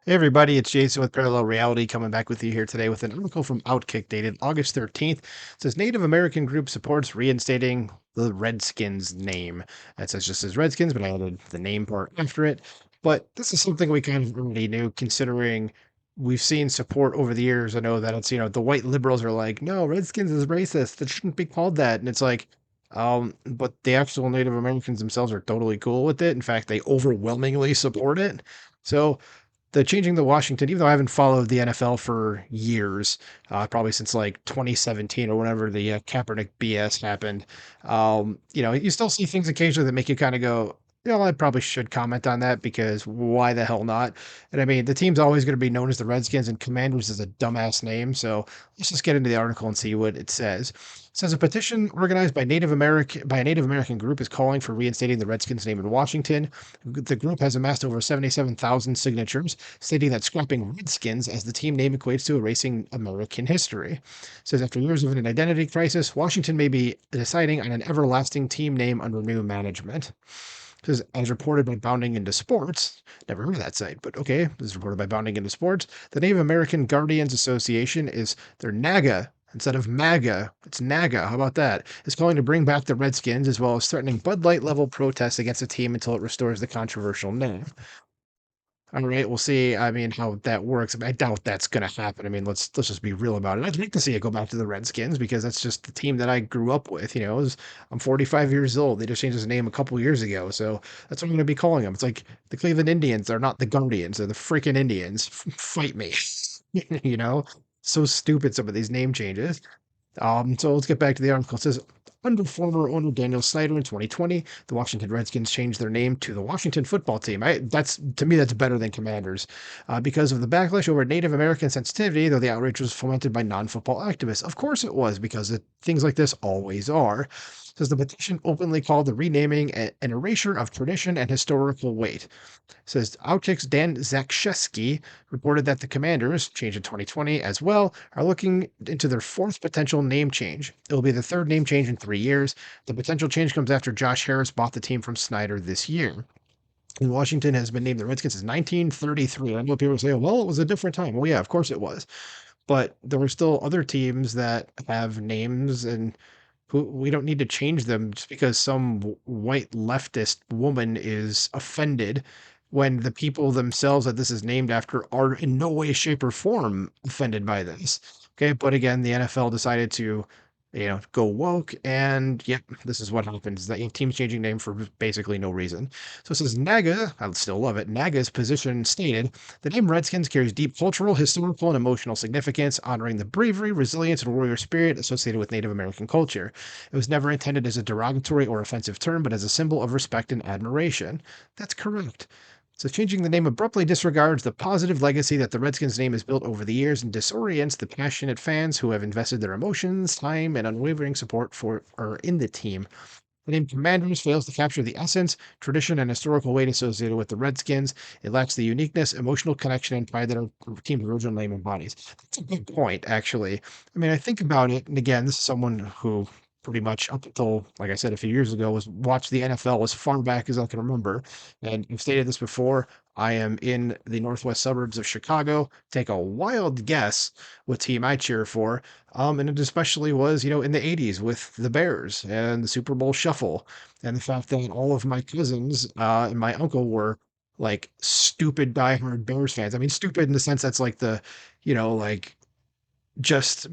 Hey everybody, it's Jason with Parallel Reality coming back with you here today with an article from Outkick dated August 13th. It says Native American group supports reinstating the Redskins name. It says just as Redskins, but I added the name part after it. But this is something we kind of already knew considering we've seen support over the years. I know that it's, the white liberals are like, no, Redskins is racist. It shouldn't be called that. And it's like, but the actual Native Americans themselves are totally cool with it. In fact, they overwhelmingly support it. So the changing the Washington, even though I haven't followed the NFL for years, probably since like 2017 or whenever the Kaepernick BS happened, you still see things occasionally that make you kind of go, I probably should comment on that because why the hell not? And I mean, the team's always going to be known as the Redskins, and Commanders is a dumbass name. So let's just get into the article and see what it says. It says a petition organized by a Native American group is calling for reinstating the Redskins name in Washington. The group has amassed over 77,000 signatures, stating that scrapping Redskins as the team name equates to erasing American history. It says after years of an identity crisis, Washington may be deciding on an everlasting team name under new management. It says, as reported by Bounding into Sports, never heard of that site, but okay, this is reported by Bounding into Sports. The Native American Guardians Association is their NAGA instead of MAGA. It's NAGA. How about that? It's calling to bring back the Redskins as well as threatening Bud Light level protests against the team until it restores the controversial name. All right, we'll see. I mean, how that works. I doubt that's going to happen. I mean, let's just be real about it. I'd like to see it go back to the Redskins because that's just the team that I grew up with. I'm 45 years old. They just changed his name a couple years ago, so that's what I'm going to be calling them. It's like the Cleveland Indians. They're not the Guardians. They're the freaking Indians. Fight me. you know, so stupid some of these name changes. So let's get back to the article. It says, under former owner Daniel Snyder in 2020, the Washington Redskins changed their name to the Washington Football Team. That's to me, that's better than Commanders, because of the backlash over Native American sensitivity. Though the outrage was fomented by non-football activists, of course it was, because things like this always are. Says the petition openly called the renaming an erasure of tradition and historical weight. Says Outkick's Dan Zakshesky reported that the Commanders, changed in 2020 as well, are looking into their fourth potential name change. It will be the third name change in 3 years. The potential change comes after Josh Harris bought the team from Snyder this year. And Washington has been named the Redskins since 1933. I know people say, well, it was a different time. Well, yeah, of course it was. But there were still other teams that have names and who we don't need to change them just because some white leftist woman is offended when the people themselves that this is named after are in no way, shape, or form offended by this. Okay, but again, the NFL decided to, go woke, and yep, this is what happens. That you have teams changing name for basically no reason. So it says NAGA, I still love it. NAGA's position stated the name Redskins carries deep cultural, historical, and emotional significance, honoring the bravery, resilience, and warrior spirit associated with Native American culture. It was never intended as a derogatory or offensive term, but as a symbol of respect and admiration. That's correct. So changing the name abruptly disregards the positive legacy that the Redskins name has built over the years and disorients the passionate fans who have invested their emotions, time, and unwavering support for or in the team. The name Commanders fails to capture the essence, tradition, and historical weight associated with the Redskins. It lacks the uniqueness, emotional connection, and pride that our team's original name embodies. That's a good point, actually. I mean, I think about it, and again, this is someone who pretty much up until, like I said, a few years ago, was watched the NFL as far back as I can remember. And I've stated this before. I am in the northwest suburbs of Chicago. Take a wild guess what team I cheer for. And it especially was, in the 80s with the Bears and the Super Bowl shuffle. And the fact that all of my cousins and my uncle were like stupid diehard Bears fans. I mean, stupid in the sense that's like like just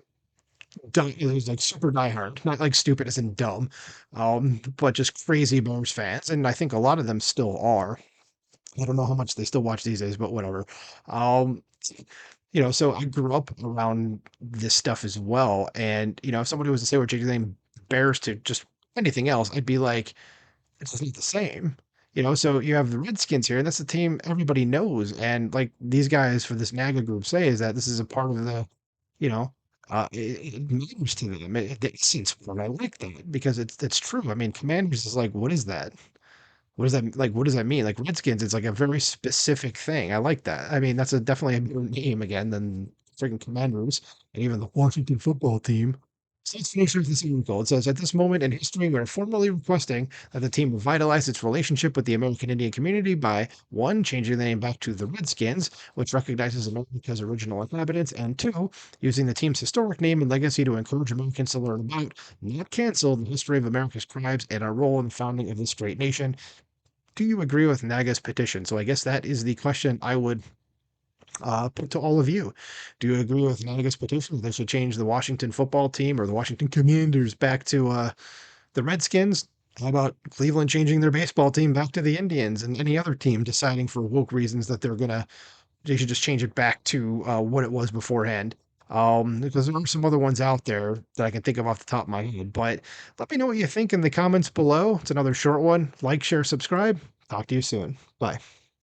it was like super diehard, not like stupid as in dumb, but just crazy Bears fans. And I think a lot of them still are. I don't know how much they still watch these days, but whatever. Um, so I grew up around this stuff as well. And, if somebody was to say we're changing the name Bears to just anything else, I'd be like, it's just not the same. So you have the Redskins here, and that's the team everybody knows. And like these guys for this NAGA group say is that this is a part of the, you know, it matters to them. It seems fun. I like that because it's true. I mean, Commanders is like, what is that? What does that mean? Like Redskins, it's like a very specific thing. I like that. I mean, that's definitely a better name again than freaking Commanders and even the Washington football team. So let's finish with this article. It says, at this moment in history, we are formally requesting that the team revitalize its relationship with the American Indian community by one, changing the name back to the Redskins, which recognizes America's original inhabitants, and two, using the team's historic name and legacy to encourage Americans to learn about, not cancel, the history of America's tribes and our role in the founding of this great nation. Do you agree with NAGA's petition? So I guess that is the question I would put to all of you. Do you agree with NAGA's petition that they should change the Washington football team or the Washington Commanders back to the Redskins? How about Cleveland changing their baseball team back to the Indians, and any other team deciding for woke reasons that they should just change it back to what it was beforehand? Because there are some other ones out there that I can think of off the top of my head. But let me know what you think in the comments below. It's another short one. Like, share, subscribe. Talk to you soon. Bye.